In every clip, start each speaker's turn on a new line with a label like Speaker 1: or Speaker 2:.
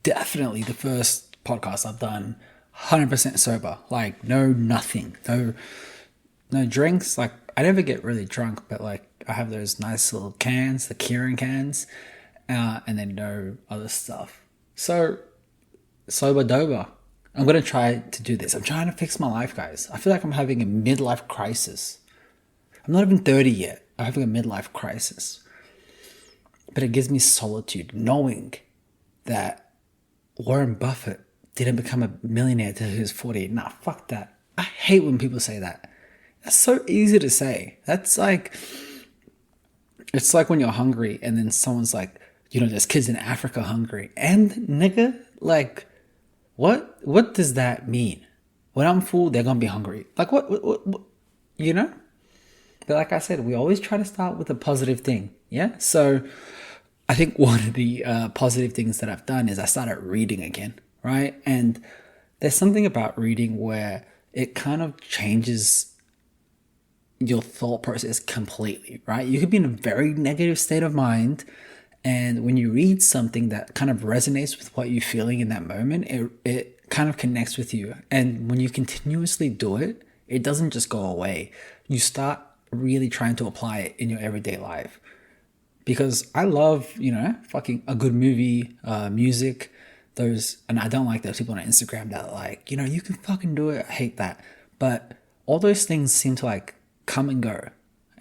Speaker 1: definitely the first podcast I've done 100% sober. Like, no nothing. No drinks. Like, I never get really drunk, but like, I have those nice little cans, the Kieran cans, and then no other stuff. So, sober dober. I'm going to try to do this. I'm trying to fix my life, guys. I feel like I'm having a midlife crisis. I'm not even 30 yet. I'm having a midlife crisis. But it gives me solitude knowing that Warren Buffett didn't become a millionaire till he was 40. Nah, fuck that. I hate when people say that. That's so easy to say. That's like, it's like when you're hungry and then someone's like, there's kids in Africa hungry. And nigga, like, what does that mean? When I'm full, they're gonna be hungry. Like what? But like I said, we always try to start with a positive thing. Yeah. So I think one of the positive things that I've done is I started reading again, right? And there's something about reading where it kind of changes your thought process completely, right? You could be in a very negative state of mind, and when you read something that kind of resonates with what you're feeling in that moment, it kind of connects with you. And when you continuously do it, it doesn't just go away. You start really trying to apply it in your everyday life. Because I love, fucking a good movie, music, and I don't like those people on Instagram that are like, you can fucking do it. I hate that. But all those things seem to like come and go.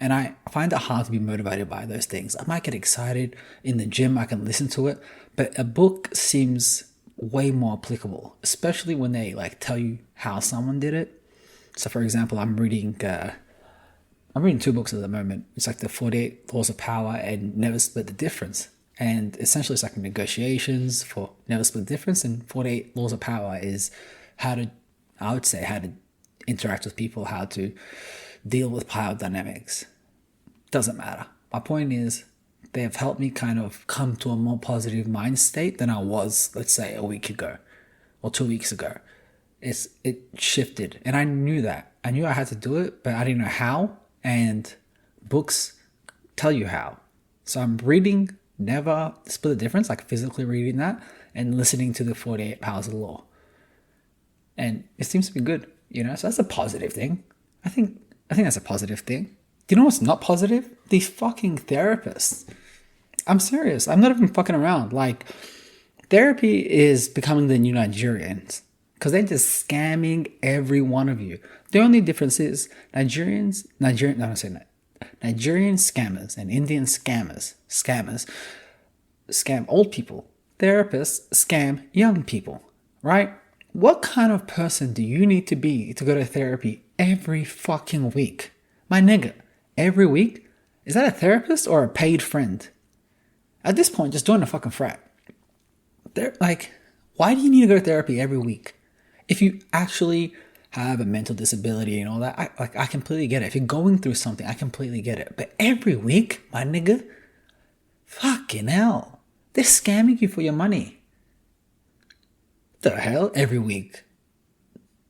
Speaker 1: And I find it hard to be motivated by those things. I might get excited in the gym, I can listen to it, but a book seems way more applicable, especially when they like tell you how someone did it. So for example, I'm reading 2 books at the moment. It's like the 48 Laws of Power and Never Split the Difference. And essentially it's like negotiations for Never Split the Difference, and 48 Laws of Power is how to interact with people, how to deal with power dynamics. Doesn't matter. My point is, they have helped me kind of come to a more positive mind state than I was, let's say, a week ago or 2 weeks ago. It shifted, and I knew that. I knew I had to do it, but I didn't know how, and books tell you how. So I'm reading Never Split the Difference, like physically reading that, and listening to the 48 Powers of the Law. And it seems to be good, so that's a positive thing. I think that's a positive thing. Do you know what's not positive? These fucking therapists. I'm serious. I'm not even fucking around. Like, therapy is becoming the new Nigerians, because they're just scamming every one of you. The only difference is Nigerian scammers and Indian scammers scam old people. Therapists scam young people, right? What kind of person do you need to be to go to therapy every fucking week? My nigga, every week? Is that a therapist or a paid friend? At this point, just join a fucking frat. They're like, why do you need to go to therapy every week? If you actually have a mental disability and all that, I completely get it. If you're going through something, I completely get it. But every week, my nigga, fucking hell, they're scamming you for your money. The hell? Every week.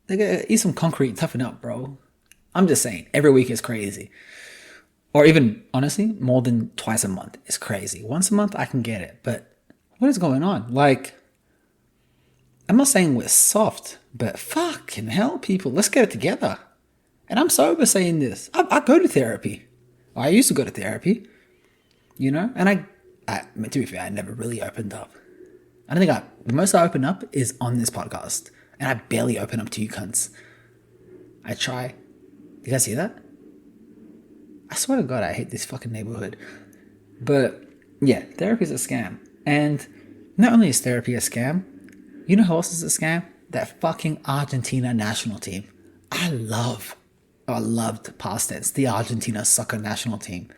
Speaker 1: They gotta eat some concrete, toughen up, bro. I'm just saying, every week is crazy. Or even, honestly, more than twice a month is crazy. Once a month, I can get it. But what is going on? Like, I'm not saying we're soft, but fucking hell, people, let's get it together. And I'm sober saying this. I go to therapy. I used to go to therapy, and I to be fair, I never really opened up. I don't think the most I open up is on this podcast. And I barely open up to you cunts. I try. You guys see that? I swear to God, I hate this fucking neighborhood. But yeah, therapy is a scam. And not only is therapy a scam, you know who else is a scam? That fucking Argentina national team. I loved past tense, the Argentina soccer national team.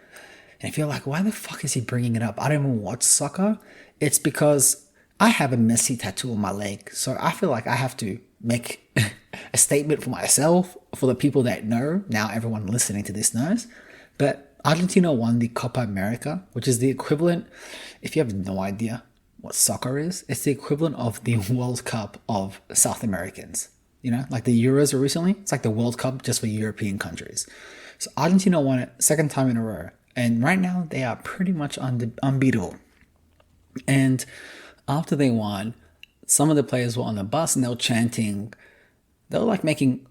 Speaker 1: And if you're like, why the fuck is he bringing it up? I don't even watch soccer. It's because I have a Messi tattoo on my leg. So I feel like I have to make a statement for myself, for the people that know. Now everyone listening to this knows. But Argentina won the Copa America, which is the equivalent, if you have no idea what soccer is, it's the equivalent of the World Cup of South Americans. Like the Euros recently, it's like the World Cup just for European countries. So Argentina won it second time in a row. And right now they are pretty much unbeatable. And after they won, some of the players were on the bus and they were chanting, they were like making,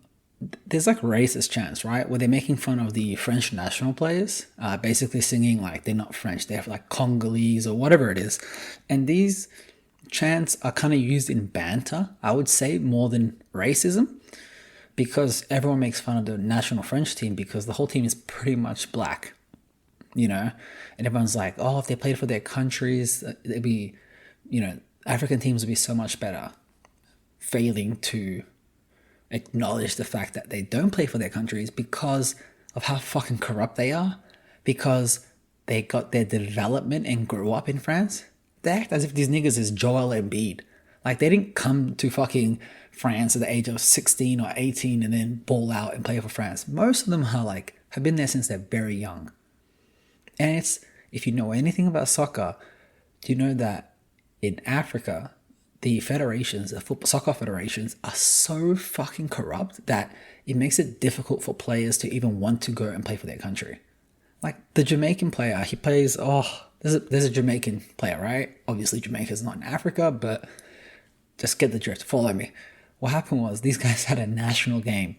Speaker 1: there's like racist chants, right? Where they're making fun of the French national players, basically singing like they're not French, they're like Congolese or whatever it is. And these chants are kind of used in banter, I would say, more than racism, because everyone makes fun of the national French team because the whole team is pretty much black, you know? And everyone's like, oh, if they played for their countries, they'd be, you know, African teams would be so much better, failing to acknowledge the fact that they don't play for their countries because of how fucking corrupt they are, because they got their development and grew up in France. They act as if these niggas is Joel Embiid. Like, they didn't come to fucking France at the age of 16 or 18 and then ball out and play for France. Most of them are like, have been there since they're very young. And it's, if you know anything about soccer, do you know that in Africa, the federations, the soccer federations are so fucking corrupt that it makes it difficult for players to even want to go and play for their country. Like the Jamaican player, he plays, there's a Jamaican player, right? Obviously Jamaica's not in Africa, but just get the drift, follow me. What happened was these guys had a national game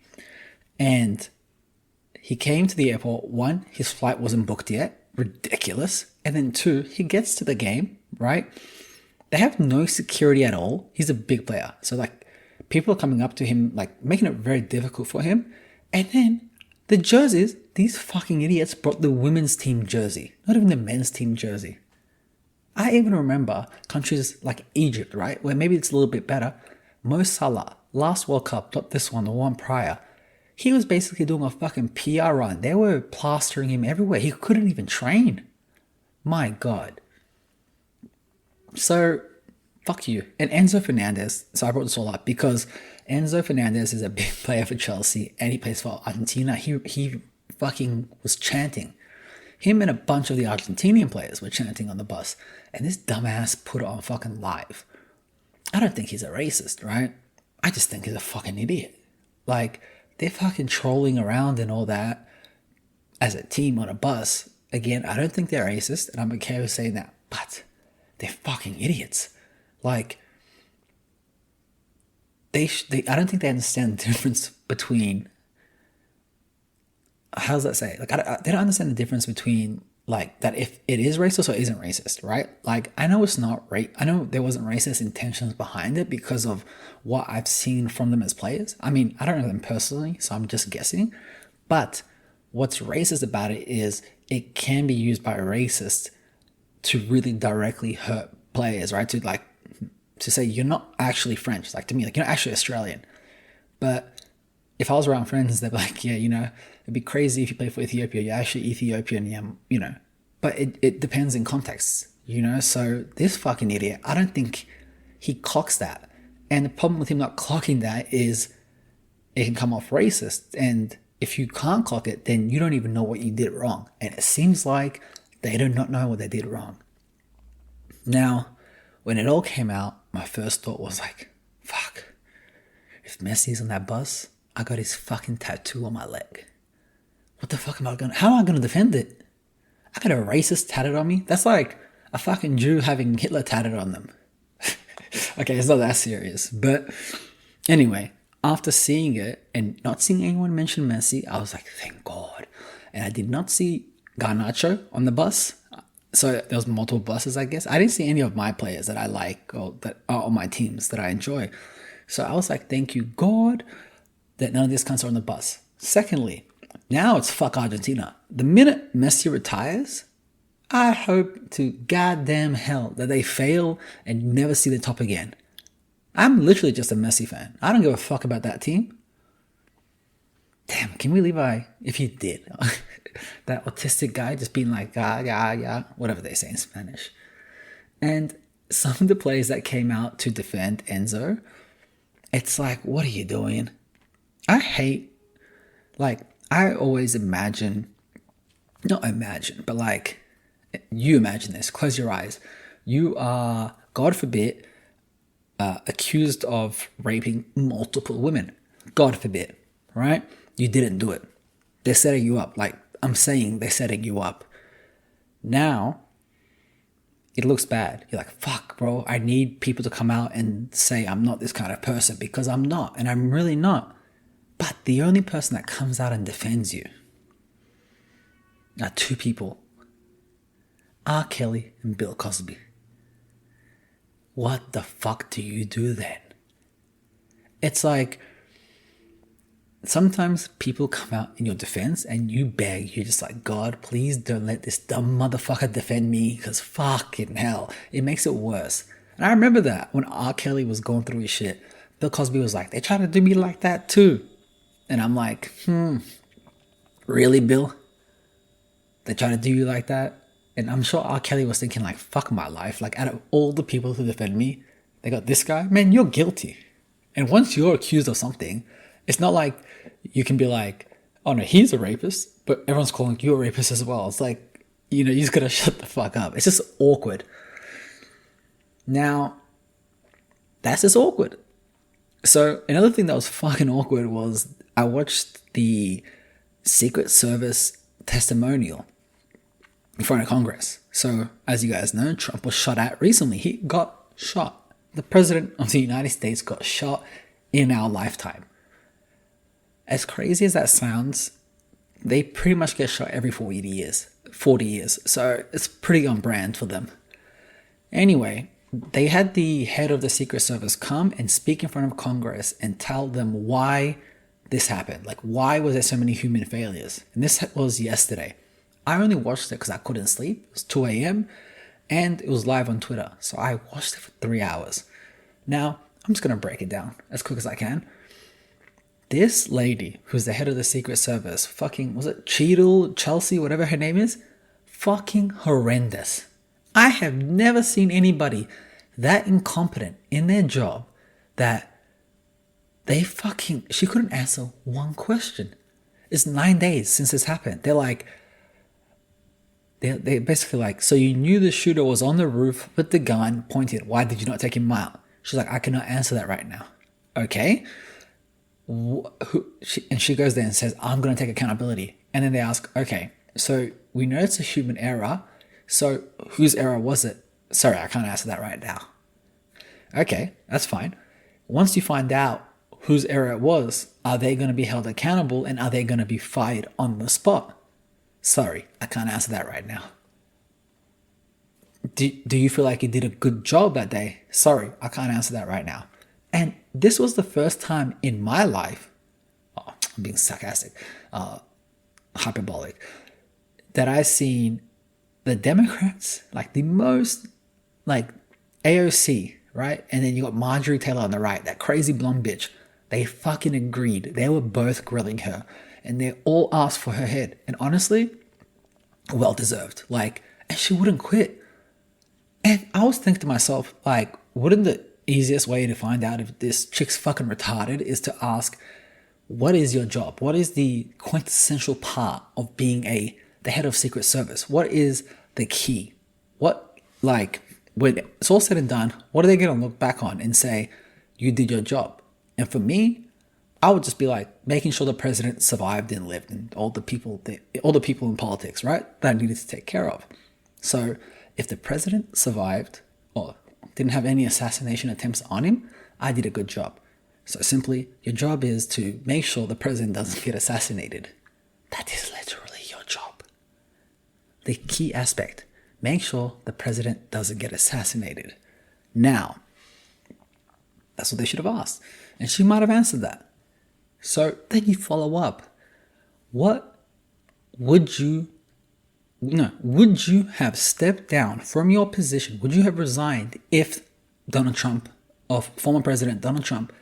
Speaker 1: and he came to the airport. One, his flight wasn't booked yet, ridiculous. And then two, he gets to the game, right? They have no security at all. He's a big player. So like people are coming up to him, like making it very difficult for him. And then the jerseys, these fucking idiots brought the women's team jersey, not even the men's team jersey. I even remember countries like Egypt, right? Where maybe it's a little bit better. Mo Salah, last World Cup, not this one, the one prior. He was basically doing a fucking PR run. They were plastering him everywhere. He couldn't even train. My God. So, fuck you. And Enzo Fernandez, so I brought this all up because Enzo Fernandez is a big player for Chelsea and he plays for Argentina. He fucking was chanting. Him and a bunch of the Argentinian players were chanting on the bus. And this dumbass put it on fucking live. I don't think he's a racist, right? I just think he's a fucking idiot. Like, they're fucking trolling around and all that as a team on a bus. Again, I don't think they're racist and I'm okay with saying that. But they're fucking idiots. Like, I don't think they understand the difference between, how does that say? Like, they don't understand the difference between, like, that if it is racist or isn't racist, right? Like, I know it's not I know there wasn't racist intentions behind it because of what I've seen from them as players. I mean, I don't know them personally, so I'm just guessing. But what's racist about it is it can be used by racists to really directly hurt players, right? To say you're not actually French, like to me, like you're not actually Australian. But if I was around friends, they'd be like, yeah, you know, it'd be crazy if you play for Ethiopia. You're actually Ethiopian, yeah, you know. But it depends in context, you know. So this fucking idiot, I don't think he clocks that. And the problem with him not clocking that is it can come off racist. And if you can't clock it, then you don't even know what you did wrong. And it seems like they do not know what they did wrong. Now, when it all came out, my first thought was like, fuck, if Messi's on that bus, I got his fucking tattoo on my leg. What the fuck how am I gonna defend it? I got a racist tatted on me? That's like a fucking Jew having Hitler tatted on them. Okay, it's not that serious. But anyway, after seeing it and not seeing anyone mention Messi, I was like, thank God. And I did not see Garnacho on the bus. So there was multiple buses, I guess. I didn't see any of my players that I like or that are on my teams that I enjoy. So I was like, thank you, God, that none of these cunts are on the bus. Secondly, now it's fuck Argentina. The minute Messi retires, I hope to goddamn hell that they fail and never see the top again. I'm literally just a Messi fan. I don't give a fuck about that team. Damn, can we leave if he did, that autistic guy just being like, yeah, whatever they say in Spanish. And some of the players that came out to defend Enzo, it's like, what are you doing? I always not imagine, but like, you imagine this, close your eyes. You are, God forbid, accused of raping multiple women. God forbid, right? You didn't do it. They're setting you up. Like, I'm saying they're setting you up. Now, it looks bad. You're like, fuck, bro, I need people to come out and say I'm not this kind of person, because I'm not, and I'm really not. But the only person that comes out and defends you are two people: R. Kelly and Bill Cosby. What the fuck do you do then? It's like, sometimes people come out in your defense and you beg, you're just like, God, please don't let this dumb motherfucker defend me, because fucking hell, it makes it worse. And I remember that when R. Kelly was going through his shit, Bill Cosby was like, they try to do me like that too. And I'm like, really, Bill? They try to do you like that? And I'm sure R. Kelly was thinking like, fuck my life. Like, out of all the people who defend me, they got this guy? Man, you're guilty. And once you're accused of something, it's not like you can be like, oh no, he's a rapist, but everyone's calling you a rapist as well. It's like, you just gotta shut the fuck up. It's just awkward. Now, that's just awkward. So another thing that was fucking awkward was I watched the Secret Service testimonial in front of Congress. So as you guys know, Trump was shot at recently. He got shot. The president of the United States got shot in our lifetime. As crazy as that sounds, they pretty much get shot every 40 years. So it's pretty on brand for them. Anyway, they had the head of the Secret Service come and speak in front of Congress and tell them why this happened. Like, why was there so many human failures? And this was yesterday. I only watched it because I couldn't sleep. It was 2 a.m. and it was live on Twitter. So I watched it for 3 hours. Now, I'm just going to break it down as quick as I can. This lady, who's the head of the Secret Service, fucking, was it Chelsea, whatever her name is? Fucking horrendous. I have never seen anybody that incompetent in their job that she couldn't answer one question. It's 9 days since this happened. They're basically like, so you knew the shooter was on the roof with the gun pointed. Why did you not take him out? She's like, I cannot answer that right now. Okay. And she goes there and says, I'm going to take accountability. And then they ask, okay, so we know it's a human error. So whose error was it? Sorry, I can't answer that right now. Okay, that's fine. Once you find out whose error it was, are they going to be held accountable and are they going to be fired on the spot? Sorry, I can't answer that right now. Do you feel like you did a good job that day? Sorry, I can't answer that right now. And this was the first time in my life, I'm being sarcastic, hyperbolic, that I seen the Democrats, like the most, like AOC, right? And then you got Marjorie Taylor on the right, that crazy blonde bitch. They fucking agreed. They were both grilling her. And they all asked for her head. And honestly, well deserved. Like, and she wouldn't quit. And I was thinking to myself, like, wouldn't the easiest way to find out if this chick's fucking retarded is to ask, what is your job? What is the quintessential part of being the head of Secret Service? What is the key? What, like, when it's all said and done, what are they going to look back on and say, you did your job? And for me, I would just be like making sure the president survived and lived, and all the people in politics, right, that I needed to take care of. So if the president survived or didn't have any assassination attempts on him, I did a good job. So simply, your job is to make sure the president doesn't get assassinated. That is literally your job. The key aspect, make sure the president doesn't get assassinated. Now, that's what they should have asked. And she might have answered that. So then you follow up. Would you have stepped down from your position? Would you have resigned if Donald Trump, or former President Donald Trump,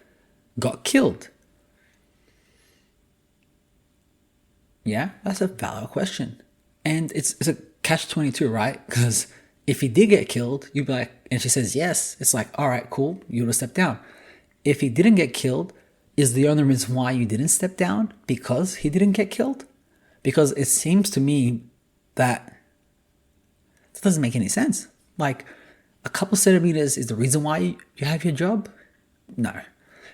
Speaker 1: got killed? Yeah, that's a valid question. And it's a catch-22, right? Because if he did get killed, you'd be like, and she says yes, it's like, all right, cool, you would have stepped down. If he didn't get killed, is the only reason why you didn't step down because he didn't get killed? Because it seems to me that it doesn't make any sense. Like, a couple centimeters is the reason why you have your job? No.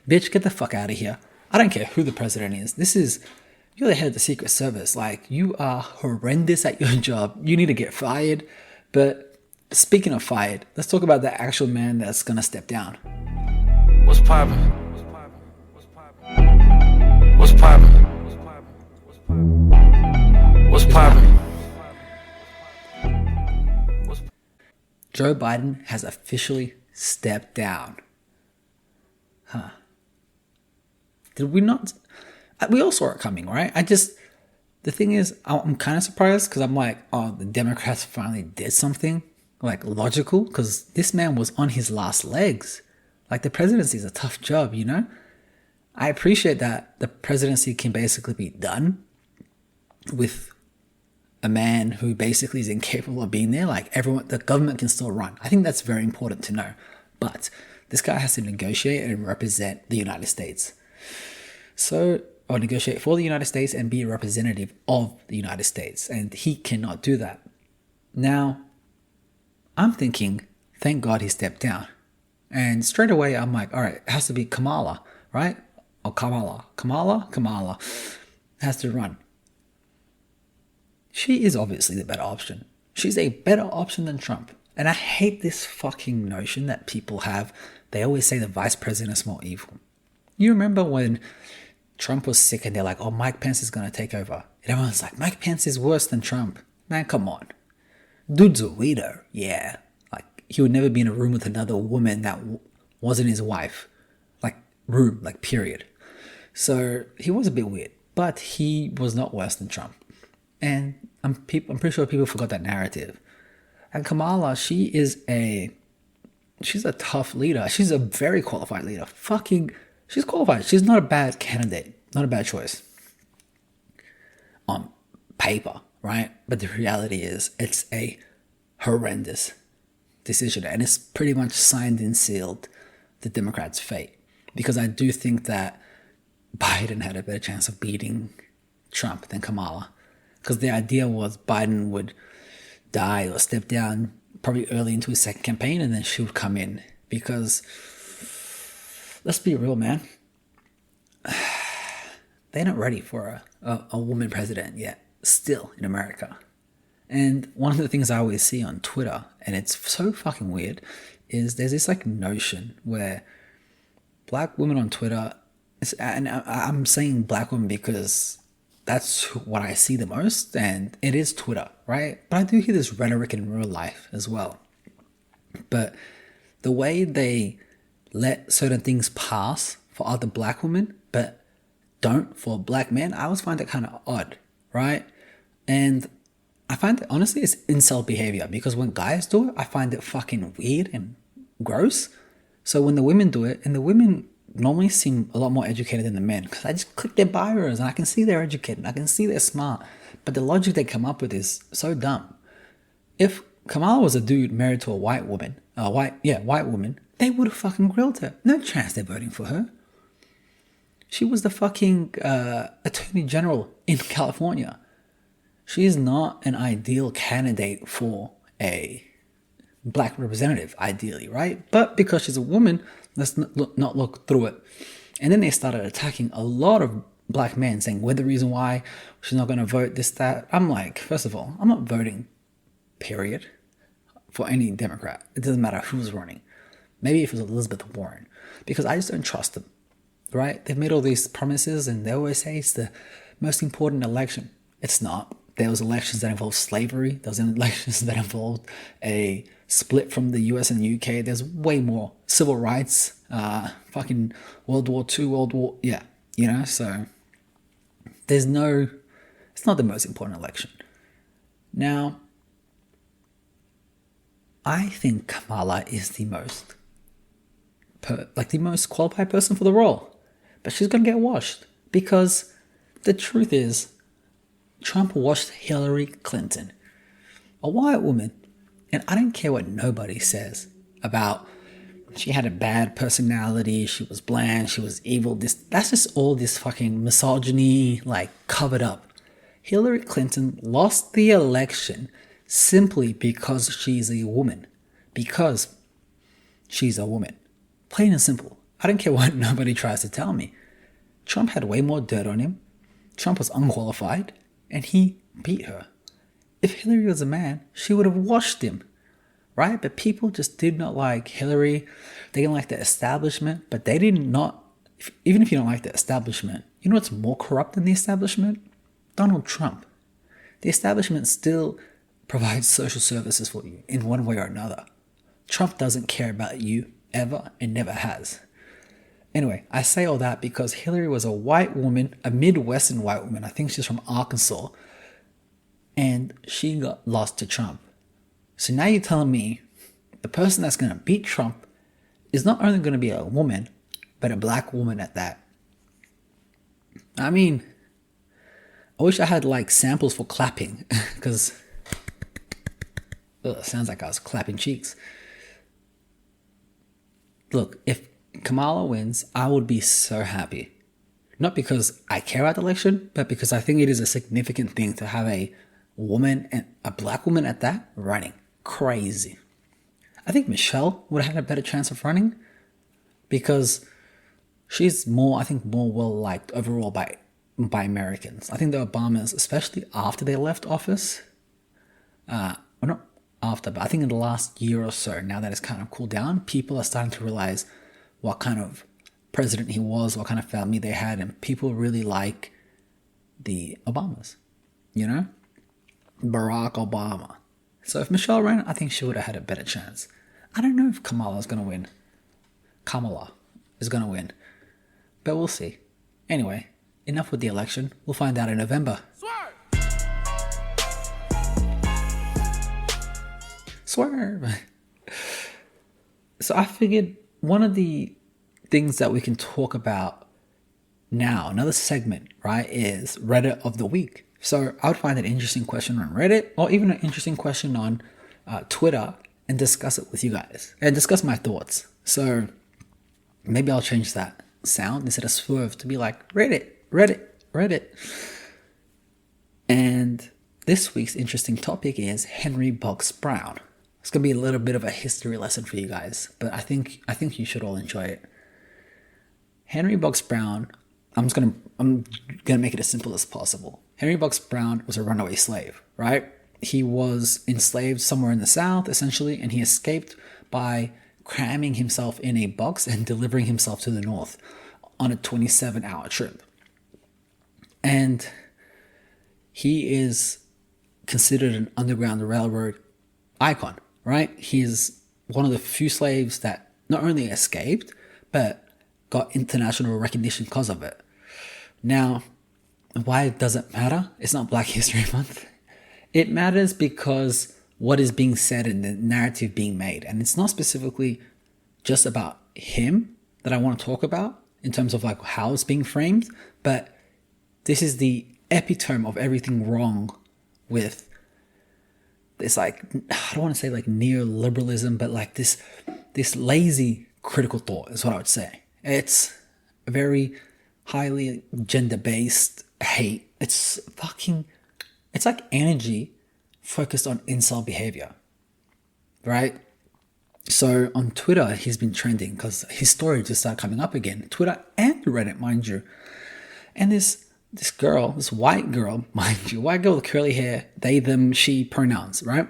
Speaker 1: Bitch, get the fuck out of here. I don't care who the president is. You're the head of the Secret Service. Like, you are horrendous at your job. You need to get fired. But Speaking of fired, let's talk about the actual man that's gonna step down.
Speaker 2: What's poppin'? What's poppin'? What's poppin'?
Speaker 1: Joe Biden has officially stepped down. Did we not? We all saw it coming, right? The thing is, I'm kind of surprised because I'm like, oh, the Democrats finally did something like logical, because this man was on his last legs. Like, the presidency is a tough job, you know? I appreciate that the presidency can basically be done with a man who basically is incapable of being there. Like, the government can still run. I think that's very important to know. But this guy has to negotiate and represent the United States. Or negotiate for the United States and be a representative of the United States. And he cannot do that. Now, I'm thinking, thank God he stepped down. And straight away, I'm like, all right, it has to be Kamala, right? Or Kamala has to run. She is obviously the better option. She's a better option than Trump. And I hate this fucking notion that people have. They always say the vice president is more evil. You remember when Trump was sick and they're like, oh, Mike Pence is going to take over. And everyone's like, Mike Pence is worse than Trump. Man, come on. Dude's a weirdo. Yeah. Like, he would never be in a room with another woman that wasn't his wife. Like, period. So he was a bit weird. But he was not worse than Trump. And I'm pretty sure people forgot that narrative. And Kamala, she's a tough leader. She's a very qualified leader. She's qualified. She's not a bad candidate. Not a bad choice. On paper, right? But the reality is, it's a horrendous decision. And it's pretty much signed and sealed the Democrats' fate. Because I do think that Biden had a better chance of beating Trump than Kamala. Because the idea was Biden would die or step down probably early into his second campaign, and then she would come in. Because, let's be real, man, they're not ready for a woman president yet, still in America. And one of the things I always see on Twitter, and it's so fucking weird, is there's this like notion where black women on Twitter, and I'm saying black women because that's what I see the most, and it is Twitter, right? But I do hear this rhetoric in real life as well. But the way they let certain things pass for other black women, but don't for black men, I always find it kind of odd, right? And I find that honestly it's incel behavior, because when guys do it, I find it fucking weird and gross. So when the women do it, and the women normally seem a lot more educated than the men, because I just click their bios and I can see they're educated, I can see they're smart, but the logic they come up with is so dumb. If Kamala was a dude married to a white woman, white woman, they would have fucking grilled her. No chance they're voting for her. She was the fucking attorney general in California. She is not an ideal candidate for a black representative, ideally, right? But because she's a woman, let's not look through it. And then they started attacking a lot of black men, saying, we're the reason why she's not going to vote, this, that. I'm like, first of all, I'm not voting, period, for any Democrat. It doesn't matter who's running. Maybe if it was Elizabeth Warren, because I just don't trust them, right? They've made all these promises and they always say it's the most important election. It's not. There was elections that involved slavery. There was elections that involved a split from the US and the UK. There's way more civil rights, fucking World War II, so it's not the most important election. Now, I think Kamala is the most qualified person for the role, but she's gonna get washed, because the truth is, Trump washed Hillary Clinton, a white woman. And I don't care what nobody says about she had a bad personality, she was bland, she was evil. That's just all this fucking misogyny, like, covered up. Hillary Clinton lost the election simply because she's a woman. Because she's a woman. Plain and simple. I don't care what nobody tries to tell me. Trump had way more dirt on him. Trump was unqualified. And he beat her. If Hillary was a man, she would have washed him. right? But people just did not like Hillary. They didn't like the establishment, but they did not, even if you don't like the establishment, you know what's more corrupt than the establishment? Donald Trump. The establishment still provides social services for you in one way or another. Trump doesn't care about you ever and never has. Anyway, I say all that because Hillary was a white woman, a Midwestern white woman. I think she's from Arkansas. And she got lost to Trump. So now you're telling me the person that's going to beat Trump is not only going to be a woman, but a black woman at that. I mean, I wish I had like samples for clapping because it sounds like I was clapping cheeks. Look, if Kamala wins, I would be so happy. Not because I care about the election, but because I think it is a significant thing to have a woman, and a black woman at that, running. Crazy. I think Michelle would have had a better chance of running because she's more well liked overall by Americans. I think the Obamas, especially after they left office, well, not after, but I think in the last year or so, now that it's kind of cooled down, people are starting to realize what kind of president he was, what kind of family they had, and people really like the Obamas, you know? Barack Obama. So if Michelle ran, I think she would have had a better chance. I don't know if Kamala is going to win. Kamala is going to win. But we'll see. Anyway, enough with the election. We'll find out in November. Swerve! So I figured one of the things that we can talk about now, another segment, right, is Reddit of the week. So I would find an interesting question on Reddit or even an interesting question on Twitter and discuss it with you guys and discuss my thoughts. So maybe I'll change that sound instead of swerve to be like Reddit. And this week's interesting topic is Henry Box Brown. It's going to be a little bit of a history lesson for you guys, but I think you should all enjoy it. Henry Box Brown, I'm gonna make it as simple as possible. Henry Box Brown was a runaway slave, right? He was enslaved somewhere in the South, essentially, and he escaped by cramming himself in a box and delivering himself to the North on a 27-hour trip. And he is considered an Underground Railroad icon, right? He's one of the few slaves that not only escaped, but got international recognition because of it. Now, why does it matter? It's not Black History Month. It matters because what is being said and the narrative being made. And it's not specifically just about him that I want to talk about in terms of like how it's being framed, but this is the epitome of everything wrong with this, like, I don't want to say like neoliberalism, but like this lazy critical thought is what I would say. It's a very highly gender-based hate. It's like energy focused on incel behavior, right? So on Twitter, he's been trending because his story just started coming up again. Twitter and Reddit, mind you. And this girl, this white girl, mind you, white girl with curly hair, they, them, she pronouns, right?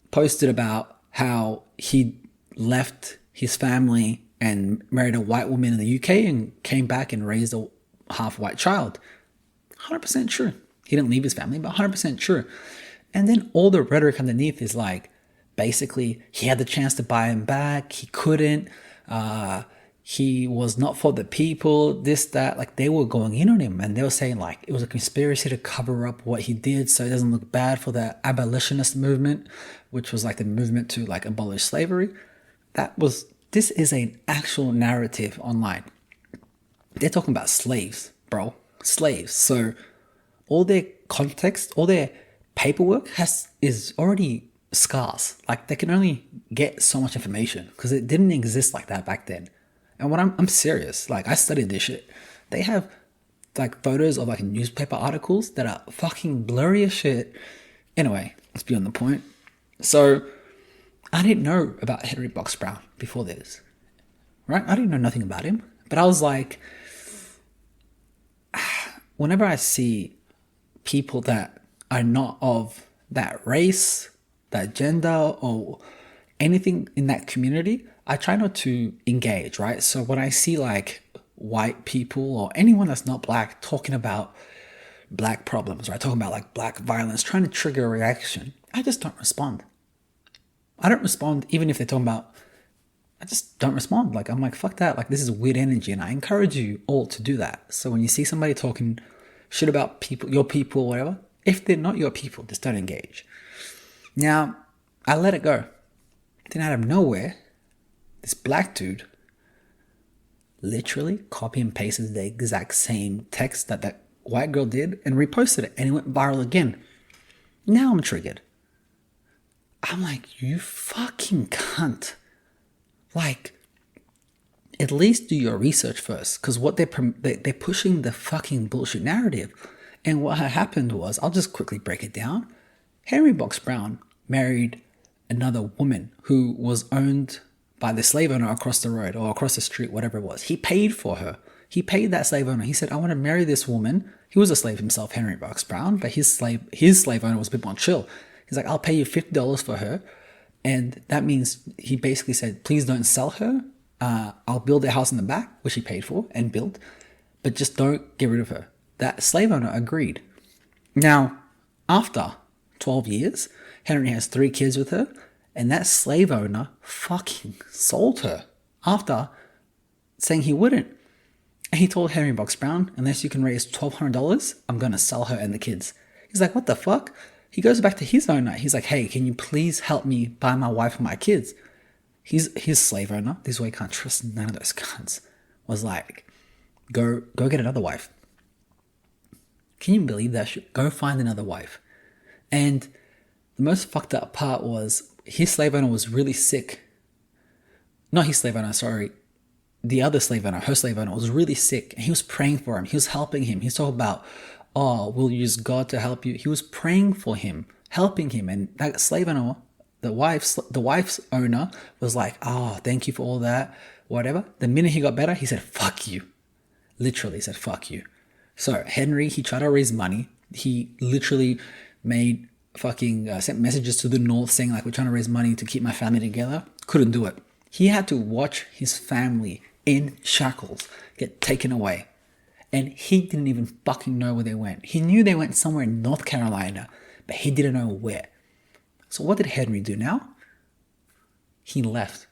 Speaker 1: Posted about how he left his family and married a white woman in the UK and came back and raised a half-white child. 100% true. He didn't leave his family, but 100% true. And then all the rhetoric underneath is like, basically, he had the chance to buy him back. He couldn't. He was not for the people, this, that. Like, they were going in on him. And they were saying, like, it was a conspiracy to cover up what he did so it doesn't look bad for the abolitionist movement, which was like the movement to, like, abolish slavery. This is an actual narrative online. They're talking about slaves, bro. Slaves. So all their context, all their paperwork is already scarce. Like, they can only get so much information because it didn't exist like that back then. And when I'm serious, like, I studied this shit. They have like photos of like newspaper articles that are fucking blurry as shit. Anyway, let's be on the point. So I didn't know about Henry Box Brown before this, right? I didn't know nothing about him, but I was like, whenever I see people that are not of that race that gender or anything in that community, I try not to engage, right? So when I see like white people or anyone that's not black talking about black problems, right? Talking about like black violence, trying to trigger a reaction, I just don't respond. I don't respond even if they're talking about, I just don't respond. Like, I'm like, fuck that. Like, this is weird energy. And I encourage you all to do that. So when you see somebody talking shit about people, your people, whatever, if they're not your people, just don't engage. Now, I let it go. Then out of nowhere, this black dude literally copy and pasted the exact same text that that white girl did and reposted it, and it went viral again. Now I'm triggered. I'm like, you fucking cunt. Like, at least do your research first, because what they're pushing the fucking bullshit narrative. And what had happened was, I'll just quickly break it down. Henry Box Brown married another woman who was owned by the slave owner across the road or across the street, whatever it was. He paid for her. He paid that slave owner. He said, I want to marry this woman. He was a slave himself, Henry Box Brown, but his slave owner was a bit more chill. He's like, I'll pay you $50 for her. And that means he basically said, please don't sell her. I'll build a house in the back, which he paid for and built, but just don't get rid of her. That slave owner agreed. Now, after 12 years, Henry has 3 kids with her, and that slave owner fucking sold her after saying he wouldn't. And he told Henry Box Brown, unless you can raise $1,200, I'm going to sell her and the kids. He's like, what the fuck? He goes back to his owner. He's like, hey, can you please help me buy my wife and my kids? His slave owner, this is why you can't trust none of those cunts, was like, go get another wife. Can you believe that shit? Go find another wife. And the most fucked up part was his slave owner was really sick. Not his slave owner, sorry. The other slave owner, her slave owner, was really sick. And he was praying for him. He was helping him. He was talking about, oh, we'll use God to help you. He was praying for him, helping him. And that slave owner, the wife's owner was like, oh, thank you for all that, whatever. The minute he got better, he said, fuck you. Literally said, fuck you. So Henry, he tried to raise money. He literally made sent messages to the North saying like, we're trying to raise money to keep my family together. Couldn't do it. He had to watch his family in shackles get taken away. And he didn't even fucking know where they went. He knew they went somewhere in North Carolina, but he didn't know where. So what did Henry do now? He left.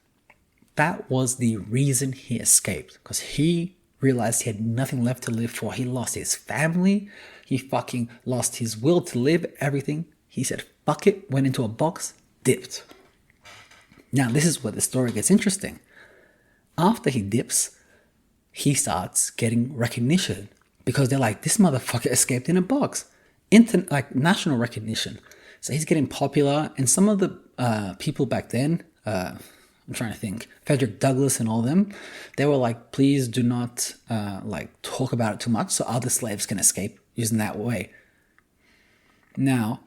Speaker 1: That was the reason he escaped, because he realized he had nothing left to live for. He lost his family. He fucking lost his will to live, everything. He said, fuck it, went into a box, dipped. Now, this is where the story gets interesting. After he dips, he starts getting recognition because they're like, this motherfucker escaped in a box. National recognition. So he's getting popular. And some of the people back then, I'm trying to think, Frederick Douglass and all them, they were like, please do not talk about it too much so other slaves can escape using that way. Now,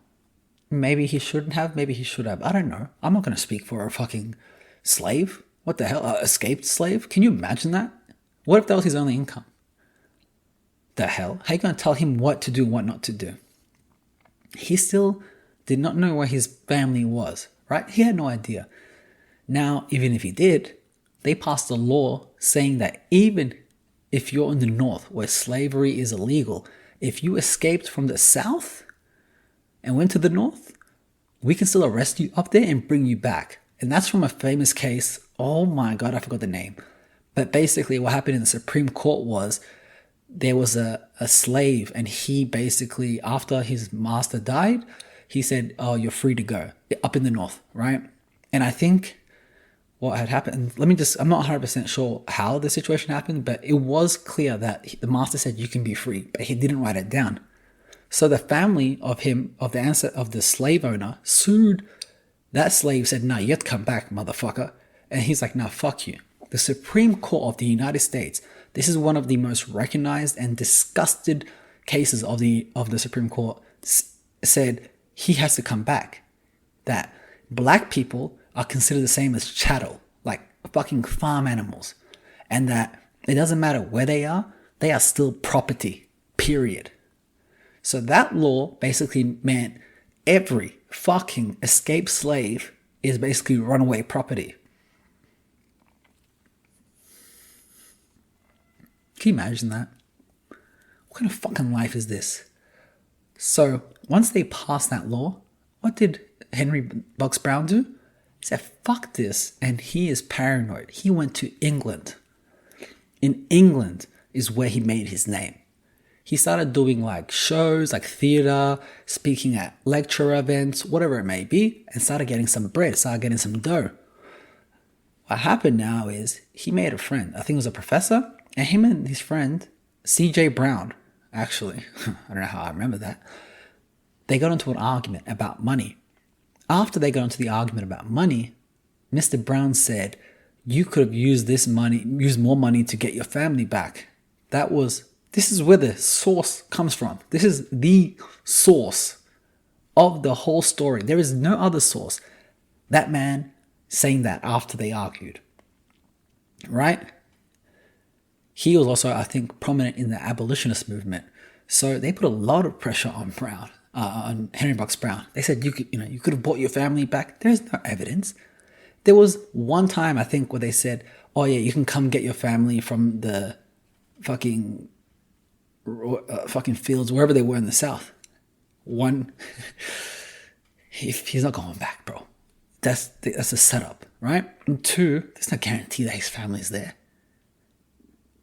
Speaker 1: maybe he shouldn't have, maybe he should have. I don't know. I'm not going to speak for a fucking slave. What the hell? Escaped slave? Can you imagine that? What if that was his only income? The hell? How are you going to tell him what to do and what not to do? He still did not know where his family was, right? He had no idea. Now, even if he did, they passed a law saying that even if you're in the North where slavery is illegal, if you escaped from the South and went to the North, we can still arrest you up there and bring you back. And that's from a famous case. Oh my God, I forgot the name. But basically what happened in the Supreme Court was there was a slave, and he basically, after his master died, he said, oh, you're free to go up in the North, right? And I think what had happened, I'm not 100% sure how the situation happened, but it was clear that the master said you can be free, but he didn't write it down. So the family of the slave owner sued that slave, said, no, you have to come back, motherfucker. And he's like, no, fuck you. The Supreme Court of the United States, this is one of the most recognized and disgusted cases of the Supreme Court, said he has to come back. That black people are considered the same as chattel, like fucking farm animals. And that it doesn't matter where they are still property, period. So that law basically meant every fucking escaped slave is basically runaway property. Can you imagine that? What kind of fucking life is this? So once they passed that law, what did Henry Box Brown do? He said, fuck this, and he is paranoid. He went to England. In England is where he made his name. He started doing like shows, like theater, speaking at lecture events, whatever it may be, and started getting some bread, started getting some dough. What happened now is he made a friend. I think it was a professor, and him and his friend, C.J. Brown, actually, I don't know how I remember that, they got into an argument about money. After they got into the argument about money, Mr. Brown said, you could have used this money, used more money to get your family back. This is where the source comes from. This is the source of the whole story. There is no other source. That man saying that after they argued. Right? He was also, I think, prominent in the abolitionist movement. So they put a lot of pressure on Brown, on Henry Box Brown. They said you could have bought your family back. There's no evidence. There was one time, I think, where they said, oh yeah, you can come get your family from the fucking fields, wherever they were in the South. One, he's not going back, bro. That's a setup, right? And two, there's no guarantee that his family's there.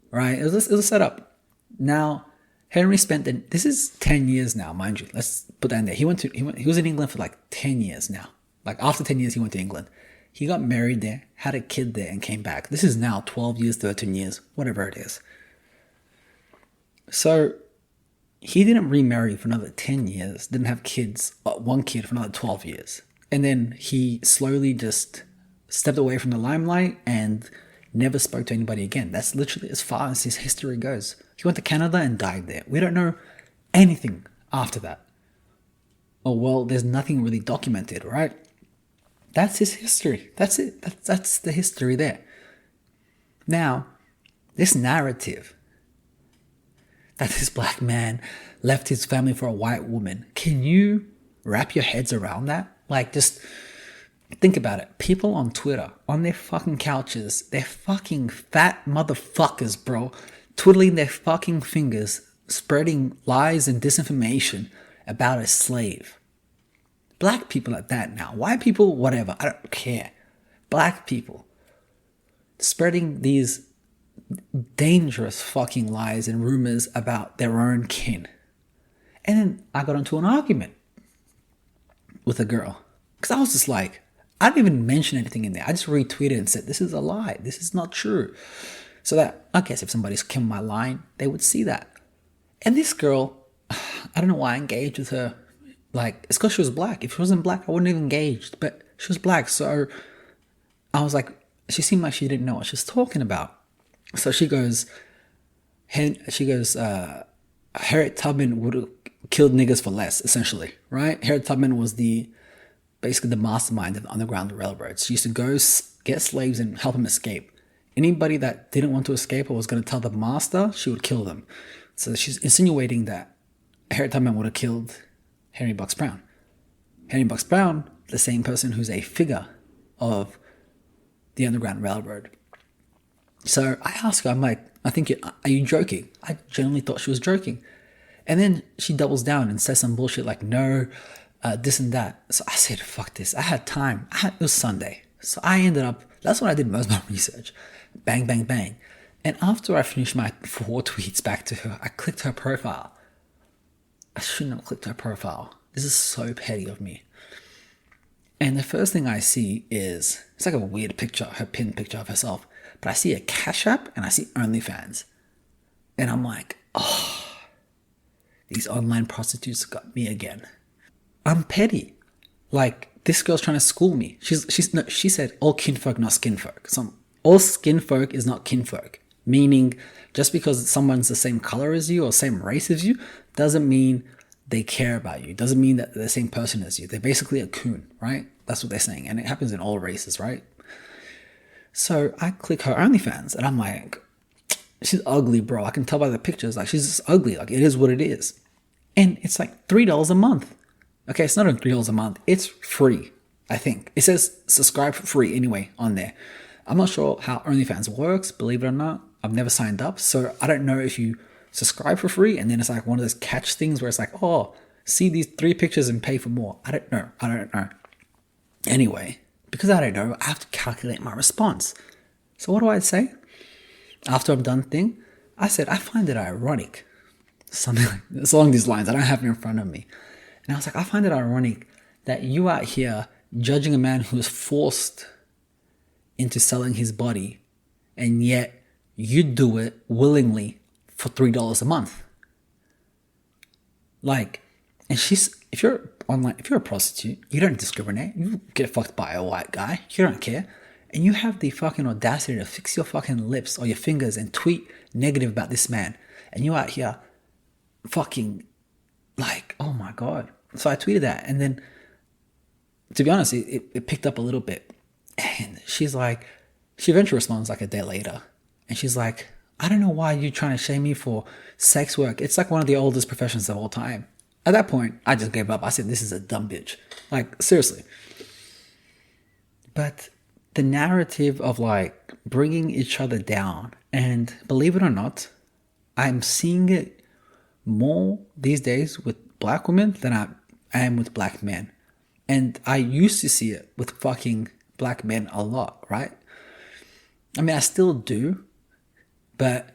Speaker 1: Right? It was a setup. Now, Henry spent, this is 10 years now, mind you. Let's put that in there. He was in England for like 10 years now. Like after 10 years, he went to England. He got married there, had a kid there, and came back. This is now 12 years, 13 years, whatever it is. So he didn't remarry for another 10 years, didn't have kids, one kid for another 12 years. And then he slowly just stepped away from the limelight and never spoke to anybody again. That's literally as far as his history goes. He went to Canada and died there. We don't know anything after that. Oh, well, there's nothing really documented, right? That's his history. That's it. That's the history there. Now, this narrative that this black man left his family for a white woman, can you wrap your heads around that? Like, just think about it. People on Twitter, on their fucking couches, they're fucking fat motherfuckers, bro, twiddling their fucking fingers, spreading lies and disinformation about a slave. Black people at that now. White people, whatever. I don't care. Black people spreading these dangerous fucking lies and rumors about their own kin. And then I got into an argument with a girl. Because I was just like, I didn't even mention anything in there. I just retweeted and said, this is a lie. This is not true. So that, I guess if somebody's come my line, they would see that. And this girl, I don't know why I engaged with her. Like, it's because she was black. If she wasn't black, I wouldn't have engaged. But she was black. So I was like, she seemed like she didn't know what she was talking about. So she goes, Harriet Tubman would have killed niggas for less, essentially, right? Harriet Tubman was basically the mastermind of the Underground Railroad. She used to go get slaves and help them escape. Anybody that didn't want to escape or was going to tell the master, she would kill them. So she's insinuating that Harriet Tubman would have killed Henry Box Brown. Henry Box Brown, the same person who's a figure of the Underground Railroad. So I asked her, I'm like, are you joking? I genuinely thought she was joking. And then she doubles down and says some bullshit like, no, this and that. So I said, fuck this. I had time. It was Sunday. So I ended up, that's when I did most of my research. Bang, bang, bang. And after I finished my 4 tweets back to her, I clicked her profile. I shouldn't have clicked her profile. This is so petty of me. And the first thing I see is, it's like a weird picture, her pinned picture of herself. But I see a Cash App and I see OnlyFans. And I'm like, oh, these online prostitutes got me again. I'm petty. Like, this girl's trying to school me. She said all kinfolk, not skinfolk. All skinfolk is not kinfolk. Meaning, just because someone's the same color as you or same race as you, doesn't mean they care about you. Doesn't mean that they're the same person as you. They're basically a coon, right? That's what they're saying. And it happens in all races, right? So I click her OnlyFans and I'm like, she's ugly, bro. I can tell by the pictures. Like, she's just ugly. Like, it is what it is. And it's like $3 a month. Okay, it's not even $3 a month. It's free, I think. It says subscribe for free anyway on there. I'm not sure how OnlyFans works, believe it or not. I've never signed up, so I don't know if you subscribe for free and then it's like one of those catch things where it's like, oh, see these 3 pictures and pay for more. I don't know. Anyway, because I don't know, I have to calculate my response. So what do I say? After I'm done thing, I said, I find it ironic. Something like it's along these lines. I don't have it in front of me. And I was like, I find it ironic that you out here judging a man who is forced into selling his body, and yet you do it willingly for $3 a month. Like, and if you're a prostitute, you don't discriminate. You get fucked by a white guy, you don't care. And you have the fucking audacity to fix your fucking lips or your fingers and tweet negative about this man. And you out here fucking like, oh my God. So I tweeted that. And then, to be honest, it picked up a little bit. And she eventually responds like a day later. And she's like, I don't know why you're trying to shame me for sex work. It's like one of the oldest professions of all time. At that point, I just gave up. I said, this is a dumb bitch. Like, seriously. But the narrative of like bringing each other down, and believe it or not, I'm seeing it more these days with black women than I am with black men. And I used to see it with fucking black men a lot, right? I mean, I still do, but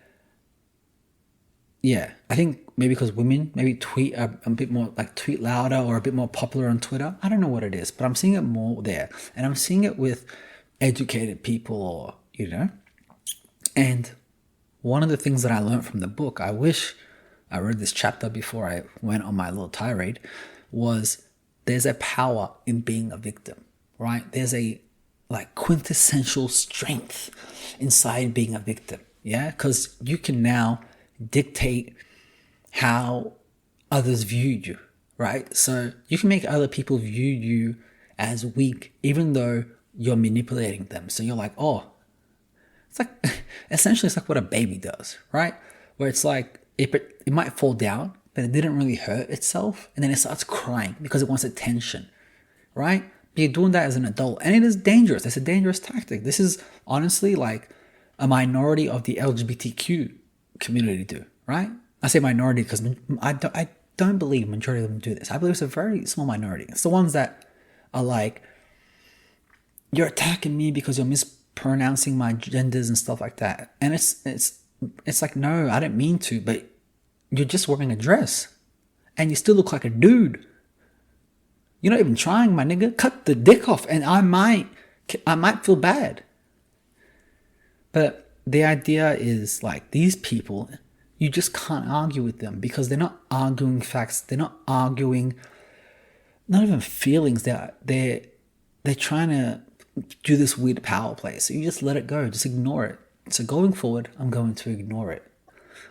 Speaker 1: yeah, I think maybe because women maybe tweet a bit more, like tweet louder or a bit more popular on Twitter. I don't know what it is, but I'm seeing it more there. And I'm seeing it with educated people, or, you know. And one of the things that I learned from the book, I wish I read this chapter before I went on my little tirade, was there's a power in being a victim, right? There's a like quintessential strength inside being a victim, yeah? Because you can now dictate how others view you, right? So you can make other people view you as weak, even though you're manipulating them. So you're like, oh, it's like, essentially it's like what a baby does, right? Where it's like, it might fall down, but it didn't really hurt itself. And then it starts crying because it wants attention, right? But you're doing that as an adult, and it is dangerous. It's a dangerous tactic. This is honestly like a minority of the LGBTQ community do, right? I say minority because I don't believe majority of them do this. I believe it's a very small minority. It's the ones that are like, you're attacking me because you're mispronouncing my genders and stuff like that. And it's like, no, I didn't mean to, but you're just wearing a dress and you still look like a dude. You're not even trying, my nigga. Cut the dick off and I might feel bad. But the idea is like, these people, you just can't argue with them because they're not arguing facts. They're not arguing, not even feelings. They're trying to do this weird power play. So you just let it go. Just ignore it. So going forward, I'm going to ignore it.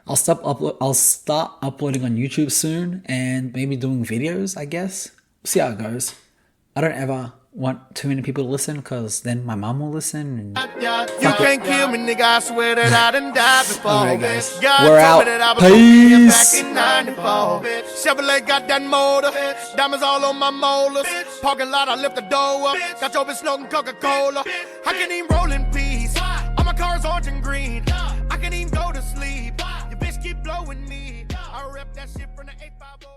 Speaker 1: I'll start uploading on YouTube soon and maybe doing videos, I guess. See how it goes. I don't ever want too many people to listen because then my mom will listen. And
Speaker 3: you can't kill me, nigga. I swear that I done died before.
Speaker 1: Alright, guys.
Speaker 3: God
Speaker 1: We're
Speaker 3: told
Speaker 1: out.
Speaker 3: me that I was
Speaker 1: Peace.
Speaker 3: back in 94. Chevrolet got that motor. Diamonds all on my molars. Parking lot, I lift the door up. Got your bitch smoking Coca-Cola. I can't even roll in peace. All my cars orange and green. I can't even go to sleep. Your bitch keep blowing me. I rep that shit from the 850.